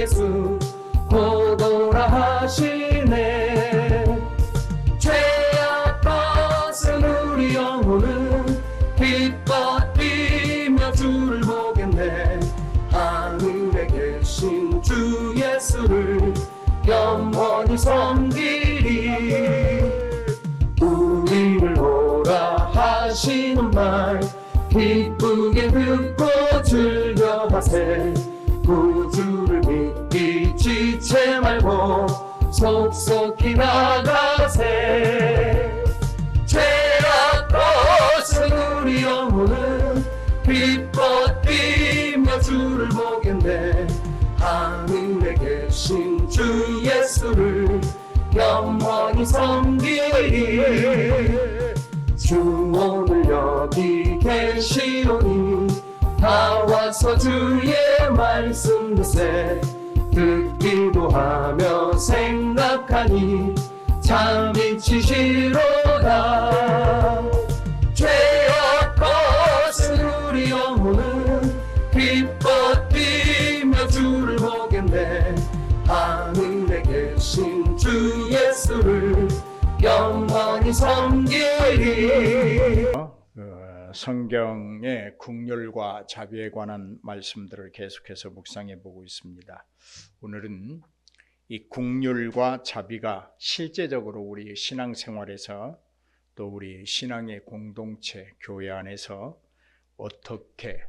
예수 보도라 하시네. 죄악 벗은 우리 영혼은 기뻐 뛰며 주를 보겠네. 하늘에 계신 주 예수를 영원히 섬기리. 우리를 오라 하시는 말 기쁘게 듣고 즐겨하세. 구주를 믿기 지체 말고 속속히 나가세. 죄악 벗은 우리 영혼은 기뻐 뛰며 주를 보겠네. 하늘에 계신 주 예수를 영원히 섬기리. 주 오늘 여기 계시오니 다 와서 주의 말씀 듣세. 듣기도 하며 생각하니 참 미치시로다. 죄악 벗은 우리 영혼은 기뻐 뛰며 주를 보겠네. 하늘에 계신 주 예수를 영원히 섬기리. 성경의 긍휼과 자비에 관한 말씀들을 계속해서 묵상해 보고 있습니다. 오늘은 이 긍휼과 자비가 실제적으로 우리 신앙생활에서 또 우리 신앙의 공동체, 교회 안에서 어떻게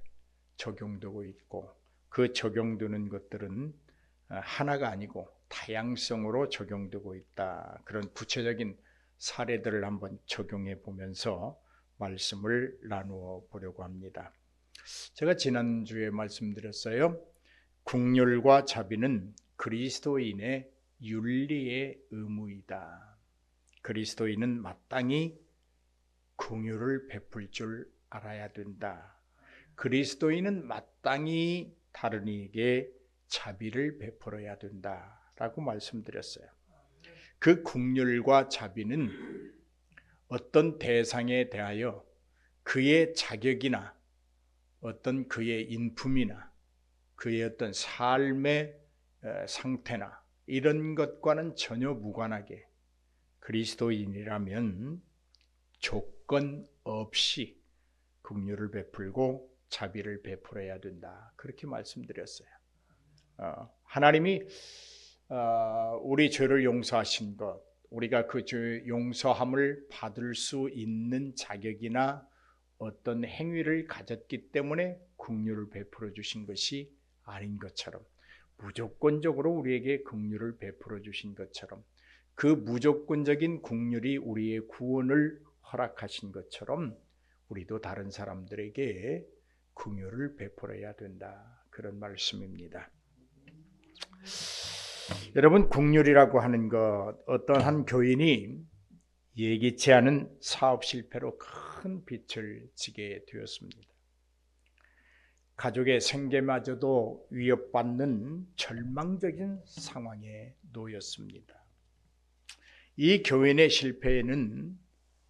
적용되고 있고, 그 적용되는 것들은 하나가 아니고 다양성으로 적용되고 있다. 그런 구체적인 사례들을 한번 적용해 보면서 말씀을 나누어 보려고 합니다. 제가 지난주에 말씀드렸어요. 긍휼과 자비는 그리스도인의 윤리의 의무이다. 그리스도인은 마땅히 긍휼을 베풀 줄 알아야 된다. 그리스도인은 마땅히 다른 이에게 자비를 베풀어야 된다라고 말씀드렸어요. 그 긍휼과 자비는 어떤 대상에 대하여 그의 자격이나 어떤 그의 인품이나 그의 어떤 삶의 상태나 이런 것과는 전혀 무관하게 그리스도인이라면 조건 없이 긍휼을 베풀고 자비를 베풀어야 된다. 그렇게 말씀드렸어요. 하나님이 우리 죄를 용서하신 것, 우리가 그 죄 용서함을 받을 수 있는 자격이나 어떤 행위를 가졌기 때문에 긍휼을 베풀어 주신 것이 아닌 것처럼, 무조건적으로 우리에게 긍휼을 베풀어 주신 것처럼, 그 무조건적인 긍휼이 우리의 구원을 허락하신 것처럼 우리도 다른 사람들에게 긍휼을 베풀어야 된다. 그런 말씀입니다. 여러분, 긍휼이라고 하는 것, 어떤 한 교인이 예기치 않은 사업 실패로 큰 빚을 지게 되었습니다. 가족의 생계마저도 위협받는 절망적인 상황에 놓였습니다. 이 교인의 실패에는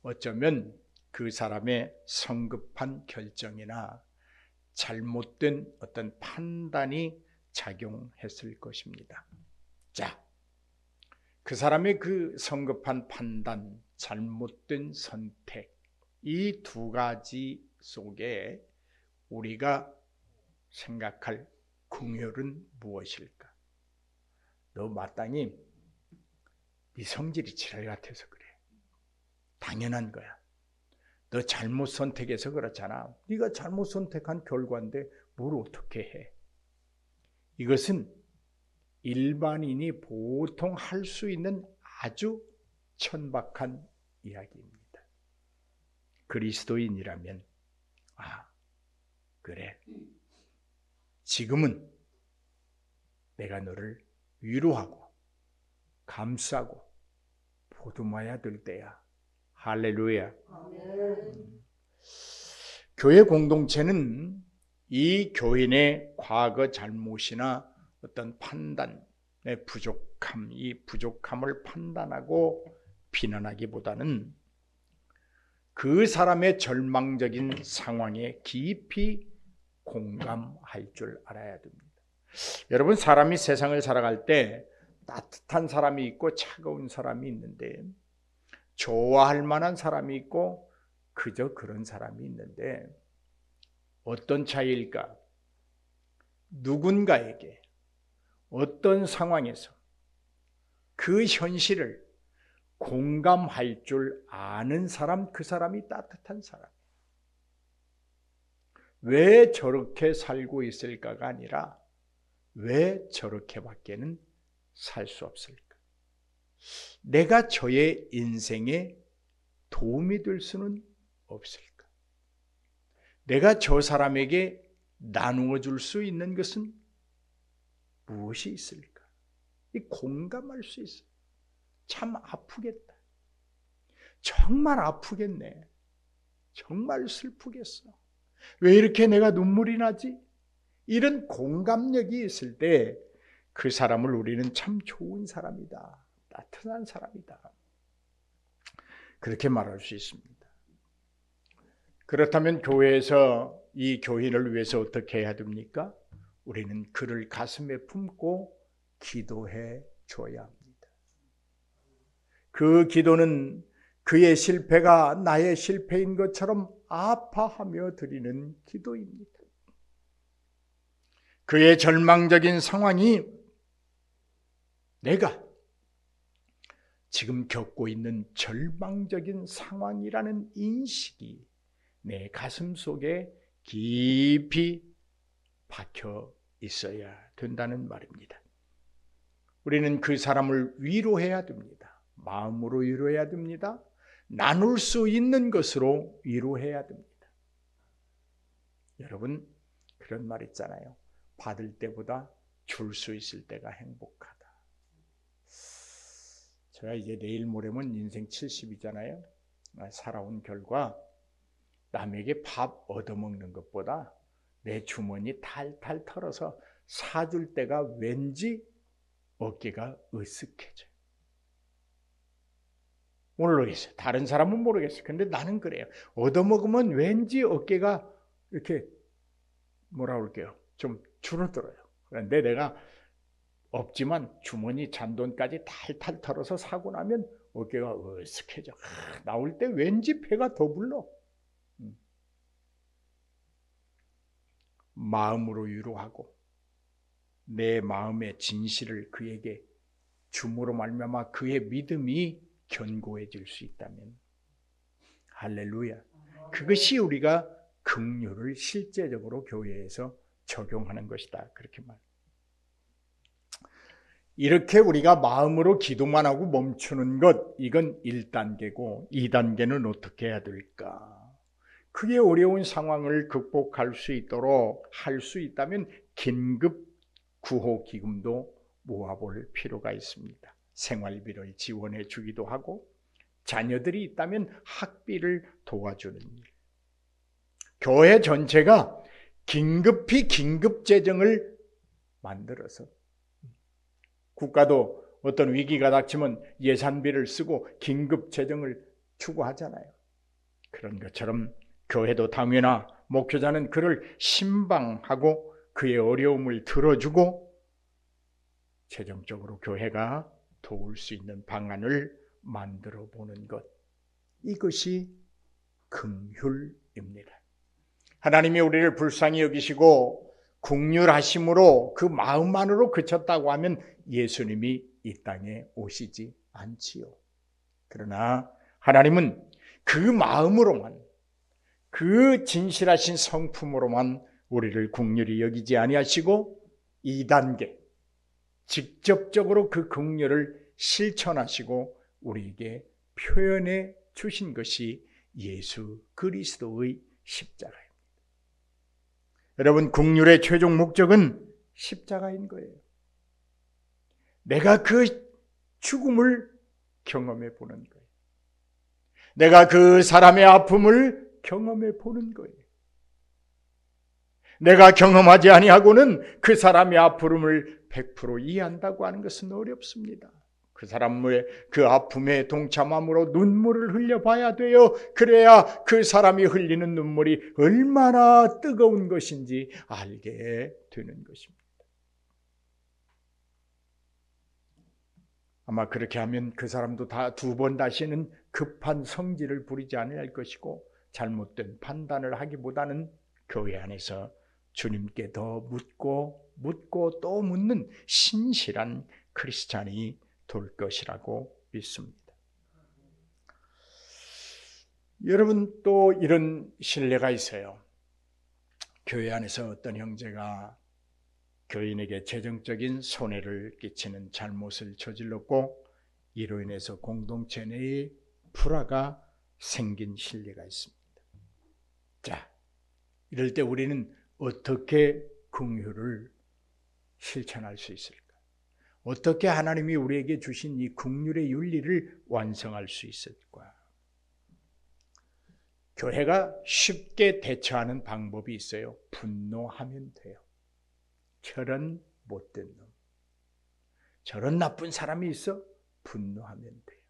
어쩌면 그 사람의 성급한 결정이나 잘못된 어떤 판단이 작용했을 것입니다. 자, 그 사람의 그 성급한 판단, 잘못된 선택, 이 두 가지 속에 우리가 생각할 긍휼은 무엇일까? 너 마땅히 네 성질이 지랄 같아서 그래. 당연한 거야. 너 잘못 선택해서 그렇잖아. 네가 잘못 선택한 결과인데 뭘 어떻게 해? 이것은 일반인이 보통 할 수 있는 아주 천박한 이야기입니다. 그리스도인이라면, 그래, 지금은 내가 너를 위로하고 감싸고 보듬어야 될 때야. 할렐루야. 교회 공동체는 이 교인의 과거 잘못이나 어떤 판단의 부족함, 이 부족함을 판단하고 비난하기보다는 그 사람의 절망적인 상황에 깊이 공감할 줄 알아야 됩니다. 여러분, 사람이 세상을 살아갈 때 따뜻한 사람이 있고 차가운 사람이 있는데, 좋아할 만한 사람이 있고 그저 그런 사람이 있는데, 어떤 차이일까? 누군가에게 어떤 상황에서 그 현실을 공감할 줄 아는 사람, 그 사람이 따뜻한 사람. 왜 저렇게 살고 있을까가 아니라 왜 저렇게밖에는 살 수 없을까? 내가 저의 인생에 도움이 될 수는 없을까? 내가 저 사람에게 나누어 줄 수 있는 것은 무엇이 있을까? 이 공감할 수 있어. 참 아프겠다. 정말 아프겠네. 정말 슬프겠어. 왜 이렇게 내가 눈물이 나지? 이런 공감력이 있을 때 그 사람을 우리는 참 좋은 사람이다, 따뜻한 사람이다, 그렇게 말할 수 있습니다. 그렇다면 교회에서 이 교인을 위해서 어떻게 해야 됩니까? 우리는 그를 가슴에 품고 기도해 줘야 합니다. 그 기도는 그의 실패가 나의 실패인 것처럼 아파하며 드리는 기도입니다. 그의 절망적인 상황이 내가 지금 겪고 있는 절망적인 상황이라는 인식이 내 가슴 속에 깊이 박혀 있어야 된다는 말입니다. 우리는 그 사람을 위로해야 됩니다. 마음으로 위로해야 됩니다. 나눌 수 있는 것으로 위로해야 됩니다. 여러분, 그런 말 있잖아요. 받을 때보다 줄 수 있을 때가 행복하다. 제가 이제 내일 모레면 인생 70이잖아요. 살아온 결과 남에게 밥 얻어먹는 것보다 내 주머니 탈탈 털어서 사줄 때가 왠지 어깨가 으쓱해져요. 모르겠어요. 다른 사람은 모르겠어요. 근데 나는 그래요. 얻어먹으면 왠지 어깨가 이렇게 뭐라 그럴게요, 좀 줄어들어요. 그런데 내가 없지만 주머니 잔돈까지 탈탈 털어서 사고 나면 어깨가 으쓱해져. 나올 때 왠지 배가 더 불러. 마음으로 위로하고 내 마음의 진실을 그에게 줌으로 말미암아 그의 믿음이 견고해질 수 있다면, 할렐루야, 그것이 우리가 긍휼을 실제적으로 교회에서 적용하는 것이다, 그렇게 말. 이렇게 우리가 마음으로 기도만 하고 멈추는 것, 이건 1단계고 2단계는 어떻게 해야 될까? 그게 어려운 상황을 극복할 수 있도록 할 수 있다면 긴급 구호 기금도 모아볼 필요가 있습니다. 생활비를 지원해 주기도 하고, 자녀들이 있다면 학비를 도와주는 일. 교회 전체가 긴급히 긴급재정을 만들어서, 국가도 어떤 위기가 닥치면 예산비를 쓰고 긴급재정을 추구하잖아요. 그런 것처럼 교회도 당회나 목회자는 그를 신방하고 그의 어려움을 들어주고 재정적으로 교회가 도울 수 있는 방안을 만들어 보는 것, 이것이 긍휼입니다. 하나님이 우리를 불쌍히 여기시고 긍휼하심으로 그 마음만으로 그쳤다고 하면 예수님이 이 땅에 오시지 않지요. 그러나 하나님은 그 마음으로만, 그 진실하신 성품으로만 우리를 긍휼히 여기지 아니하시고 2단계 직접적으로 그 긍휼을 실천하시고 우리에게 표현해 주신 것이 예수 그리스도의 십자가입니다. 여러분, 긍휼의 최종 목적은 십자가인 거예요. 내가 그 죽음을 경험해 보는 거예요. 내가 그 사람의 아픔을 경험해 보는 거예요. 내가 경험하지 아니하고는 그 사람의 아픔을 100% 이해한다고 하는 것은 어렵습니다. 그 사람의 그 아픔에 동참함으로 눈물을 흘려봐야 돼요. 그래야 그 사람이 흘리는 눈물이 얼마나 뜨거운 것인지 알게 되는 것입니다. 아마 그렇게 하면 그 사람도 다 두 번 다시는 급한 성질을 부리지 않을 것이고 잘못된 판단을 하기보다는 교회 안에서 주님께 더 묻고 또 묻는 신실한 크리스찬이 될 것이라고 믿습니다. 여러분, 또 이런 신뢰가 있어요. 교회 안에서 어떤 형제가 교인에게 재정적인 손해를 끼치는 잘못을 저질렀고 이로 인해서 공동체 내에 불화가 생긴 신뢰가 있습니다. 자, 이럴 때 우리는 어떻게 긍휼을 실천할 수 있을까? 어떻게 하나님이 우리에게 주신 이 긍휼의 윤리를 완성할 수 있을까? 교회가 쉽게 대처하는 방법이 있어요. 분노하면 돼요. 저런 못된 놈, 저런 나쁜 사람이 있어? 분노하면 돼요.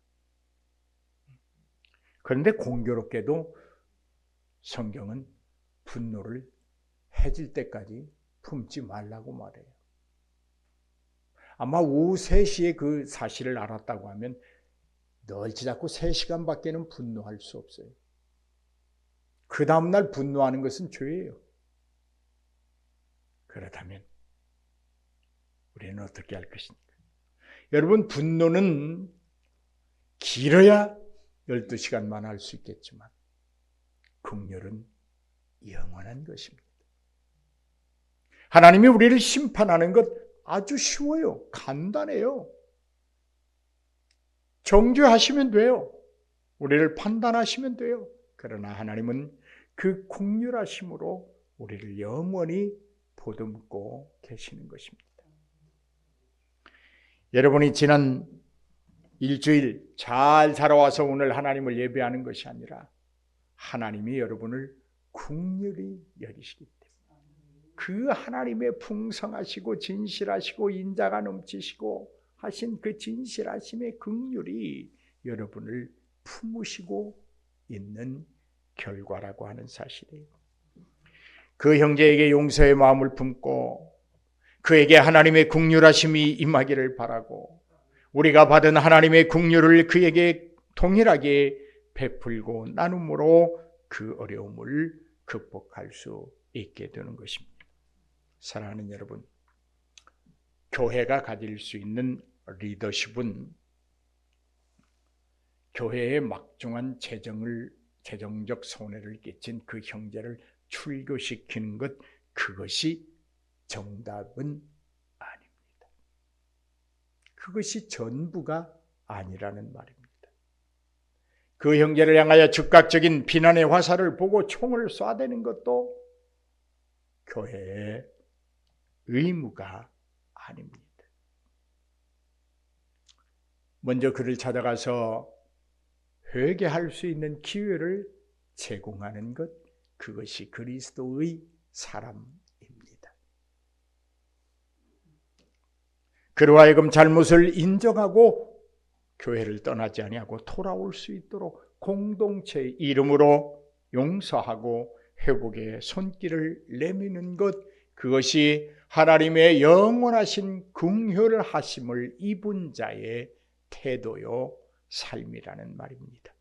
그런데 공교롭게도 성경은 분노를 해질 때까지 품지 말라고 말해요. 아마 오후 3시에 그 사실을 알았다고 하면 널찌잡고 3시간밖에는 분노할 수 없어요. 그 다음날 분노하는 것은 죄예요. 그렇다면 우리는 어떻게 할 것입니까? 여러분, 분노는 길어야 12시간만 할 수 있겠지만 긍휼은 영원한 것입니다. 하나님이 우리를 심판하는 것 아주 쉬워요. 간단해요. 정죄하시면 돼요. 우리를 판단하시면 돼요. 그러나 하나님은 그 긍휼하심으로 우리를 영원히 보듬고 계시는 것입니다. 여러분이 지난 일주일 잘 살아와서 오늘 하나님을 예배하는 것이 아니라 하나님이 여러분을 긍휼히 여기시기 때문에 그 하나님의 풍성하시고 진실하시고 인자가 넘치시고 하신 그 진실하심의 긍휼이 여러분을 품으시고 있는 결과라고 하는 사실이에요. 그 형제에게 용서의 마음을 품고 그에게 하나님의 긍휼하심이 임하기를 바라고 우리가 받은 하나님의 긍휼을 그에게 동일하게 베풀고 나눔으로 그 어려움을 극복할 수 있게 되는 것입니다. 사랑하는 여러분, 교회가 가질 수 있는 리더십은 교회에 막중한 재정적 손해를 끼친 그 형제를 출교시키는 것, 그것이 정답은 아닙니다. 그것이 전부가 아니라는 말입니다. 그 형제를 향하여 즉각적인 비난의 화살을 보고 총을 쏴대는 것도 교회의 의무가 아닙니다. 먼저 그를 찾아가서 회개할 수 있는 기회를 제공하는 것, 그것이 그리스도의 사람입니다. 그로 하여금 잘못을 인정하고 교회를 떠나지 아니하고 돌아올 수 있도록 공동체의 이름으로 용서하고 회복의 손길을 내미는 것, 그것이 하나님의 영원하신 긍휼하심을 입은 자의 태도요 삶이라는 말입니다.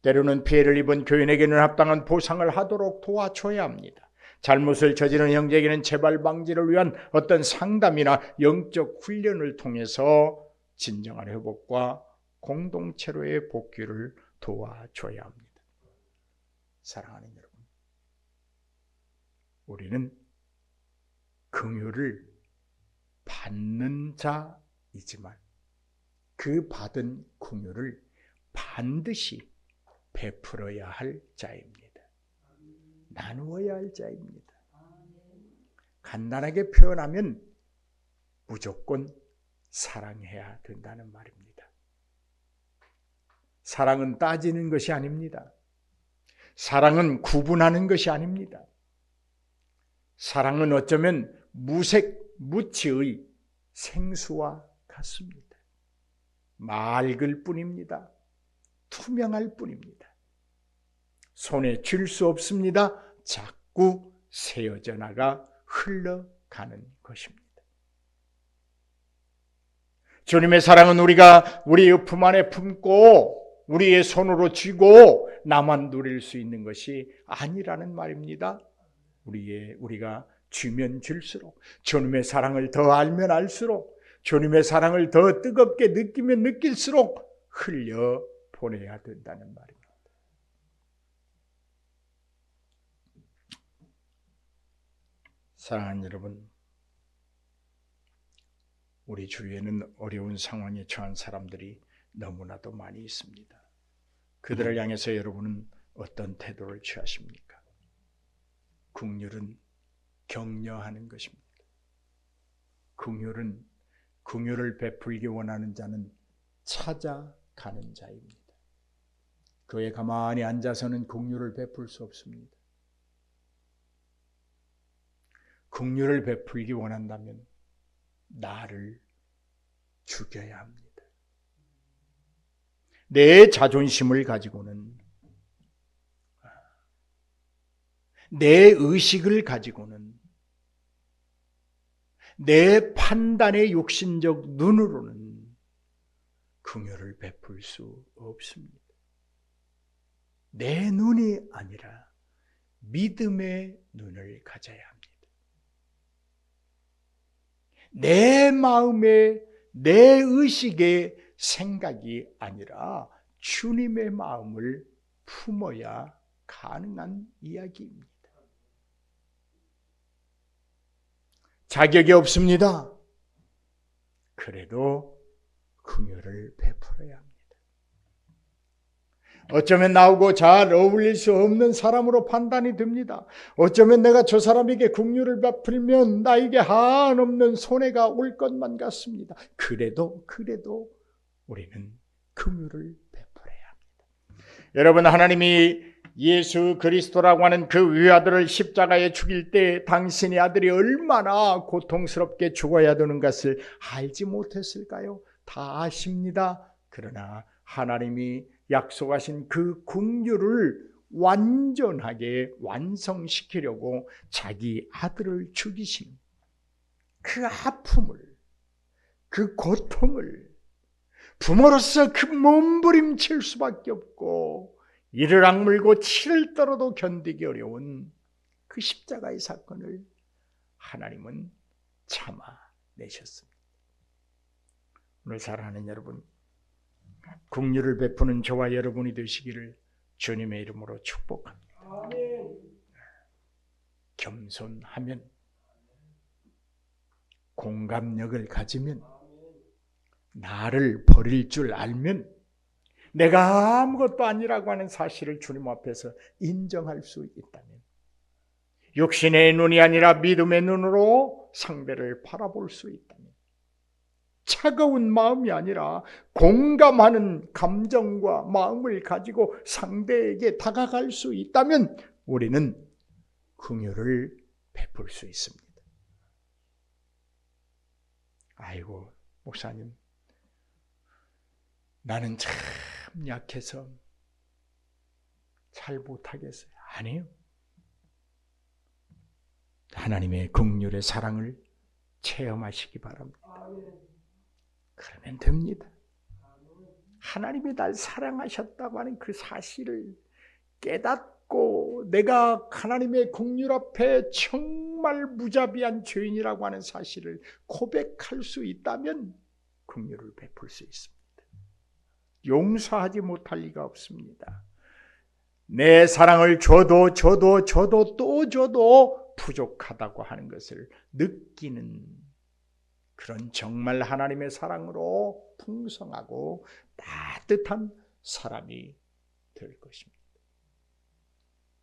때로는 피해를 입은 교인에게는 합당한 보상을 하도록 도와줘야 합니다. 잘못을 저지른 형제에게는 재발 방지를 위한 어떤 상담이나 영적 훈련을 통해서 진정한 회복과 공동체로의 복귀를 도와줘야 합니다. 사랑하는 여러분, 우리는 긍휼을 받는 자이지만 그 받은 긍휼을 반드시 베풀어야 할 자입니다. 나누어야 할 자입니다. 간단하게 표현하면 무조건 사랑해야 된다는 말입니다. 사랑은 따지는 것이 아닙니다. 사랑은 구분하는 것이 아닙니다. 사랑은 어쩌면 무치의 생수와 같습니다. 맑을 뿐입니다. 투명할 뿐입니다. 손에 쥘 수 없습니다. 자꾸 새어져 나가 흘러가는 것입니다. 주님의 사랑은 우리가 우리의 품 안에 품고 우리의 손으로 쥐고 나만 누릴 수 있는 것이 아니라는 말입니다. 우리가 쥐면 쥘수록, 주님의 사랑을 더 알면 알수록, 주님의 사랑을 더 뜨겁게 느끼면 느낄수록 흘려 보내야 된다는 말입니다. 사랑하는 여러분, 우리 주위에는 어려운 상황에 처한 사람들이 너무나도 많이 있습니다. 그들을 향해서 여러분은 어떤 태도를 취하십니까? 긍휼은 격려하는 것입니다. 긍휼을 베풀기 원하는 자는 찾아가는 자입니다. 교회에 가만히 앉아서는 긍휼을 베풀 수 없습니다. 긍휼을 베풀기 원한다면 나를 죽여야 합니다. 내 자존심을 가지고는, 내 의식을 가지고는, 내 판단의 욕심적 눈으로는 긍휼을 베풀 수 없습니다. 내 눈이 아니라 믿음의 눈을 가져야 합니다. 내 마음에, 내 의식의 생각이 아니라 주님의 마음을 품어야 가능한 이야기입니다. 자격이 없습니다. 그래도 긍휼을 베풀어야 합니다. 어쩌면 나하고 잘 어울릴 수 없는 사람으로 판단이 듭니다. 어쩌면 내가 저 사람에게 긍휼을 베풀면 나에게 한없는 손해가 올 것만 같습니다. 그래도 우리는 긍휼을 베풀어야 합니다. 여러분, 하나님이 예수 그리스도라고 하는 그 위아들을 십자가에 죽일 때 당신의 아들이 얼마나 고통스럽게 죽어야 되는 것을 알지 못했을까요? 다 아십니다. 그러나 하나님이 약속하신 그 긍휼을 완전하게 완성시키려고 자기 아들을 죽이신 그 아픔을, 그 고통을 부모로서 그 몸부림칠 수밖에 없고 이를 악물고 치를 떨어도 견디기 어려운 그 십자가의 사건을 하나님은 참아내셨습니다. 오늘 사랑하는 여러분, 긍휼을 베푸는 저와 여러분이 되시기를 주님의 이름으로 축복합니다. 겸손하면, 공감력을 가지면, 나를 버릴 줄 알면, 내가 아무것도 아니라고 하는 사실을 주님 앞에서 인정할 수 있다면, 육신의 눈이 아니라 믿음의 눈으로 상대를 바라볼 수 있다면, 차가운 마음이 아니라 공감하는 감정과 마음을 가지고 상대에게 다가갈 수 있다면 우리는 긍휼을 베풀 수 있습니다. 아이고, 목사님, 나는 참 약해서 잘 못하겠어요. 아니에요. 하나님의 긍휼의 사랑을 체험하시기 바랍니다. 그러면 됩니다. 하나님이 날 사랑하셨다고 하는 그 사실을 깨닫고 내가 하나님의 긍휼 앞에 정말 무자비한 죄인이라고 하는 사실을 고백할 수 있다면 긍휼을 베풀 수 있습니다. 용서하지 못할 리가 없습니다. 내 사랑을 줘도 또 줘도 부족하다고 하는 것을 느끼는 그런 정말 하나님의 사랑으로 풍성하고 따뜻한 사람이 될 것입니다.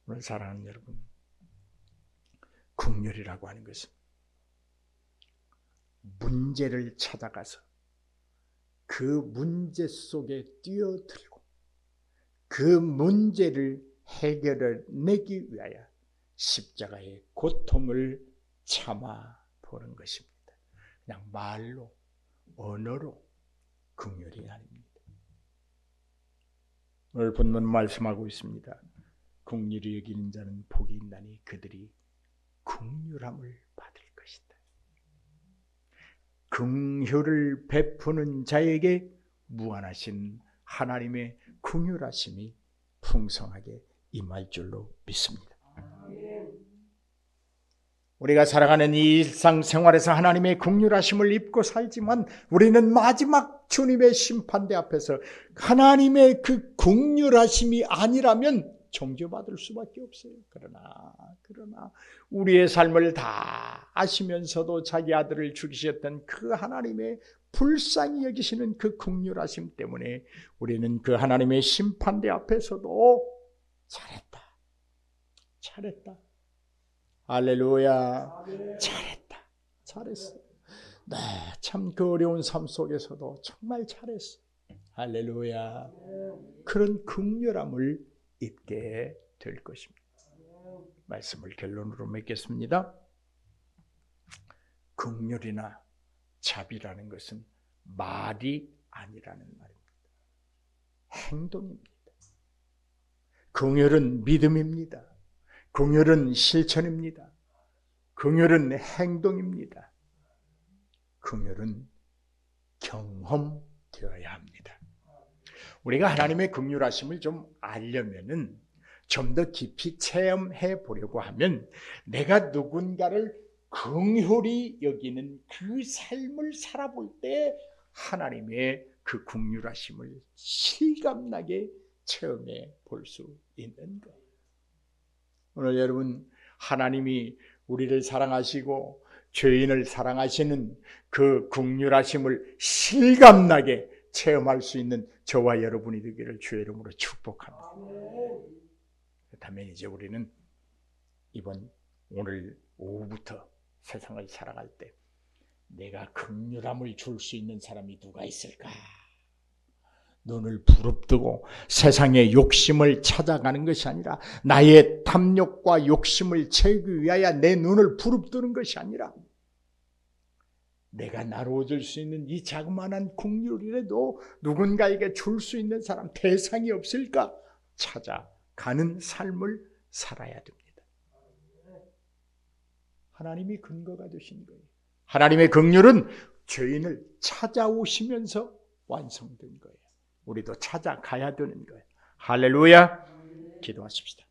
오늘 사랑하는 여러분, 긍휼이라고 하는 것은 문제를 찾아가서 그 문제 속에 뛰어들고 그 문제를 해결해내기 위하여 십자가의 고통을 참아보는 것입니다. 그냥 말로, 언어로 긍휼이 아닙니다. 오늘 본문 말씀하고 있습니다. 긍휼히 여기는 자는 복이 있나니 그들이 긍휼함을 받을 것이다. 긍휼을 베푸는 자에게 무한하신 하나님의 긍휼하심이 풍성하게 임할 줄로 믿습니다. 우리가 살아가는 이 일상생활에서 하나님의 긍휼하심을 입고 살지만 우리는 마지막 주님의 심판대 앞에서 하나님의 그 긍휼하심이 아니라면 정죄받을 수밖에 없어요. 그러나 우리의 삶을 다 아시면서도 자기 아들을 죽이셨던 그 하나님의 불쌍히 여기시는 그 긍휼하심 때문에 우리는 그 하나님의 심판대 앞에서도 잘했다. 할렐루야. 잘했어. 네, 참 그 어려운 삶 속에서도 정말 잘했어. 할렐루야. 그런 긍휼함을 입게 될 것입니다. 말씀을 결론으로 맺겠습니다. 긍휼이나 자비라는 것은 말이 아니라는 말입니다. 행동입니다. 긍휼은 믿음입니다. 긍휼은 실천입니다. 긍휼은 행동입니다. 긍휼은 경험되어야 합니다. 우리가 하나님의 긍휼하심을 좀 알려면은 좀 더 깊이 체험해 보려고 하면 내가 누군가를 긍휼히 여기는 그 삶을 살아볼 때 하나님의 그 긍휼하심을 실감나게 체험해 볼 수 있는 거예요. 오늘 여러분, 하나님이 우리를 사랑하시고 죄인을 사랑하시는 그 긍휼하심을 실감나게 체험할 수 있는 저와 여러분이 되기를 주의 이름으로 축복합니다. 그렇다면 이제 우리는 오늘 오후부터 세상을 살아갈 때 내가 긍휼함을 줄 수 있는 사람이 누가 있을까? 눈을 부릅뜨고 세상의 욕심을 찾아가는 것이 아니라 나의 탐욕과 욕심을 채우기 위하여 내 눈을 부릅뜨는 것이 아니라 내가 나누어줄 수 있는 이 자그마한 긍휼이라도 누군가에게 줄 수 있는 사람, 대상이 없을까? 찾아가는 삶을 살아야 됩니다. 하나님이 근거가 되신 거예요. 하나님의 긍휼은 죄인을 찾아오시면서 완성된 거예요. 우리도 찾아가야 되는 거예요. 할렐루야. 기도하십시다.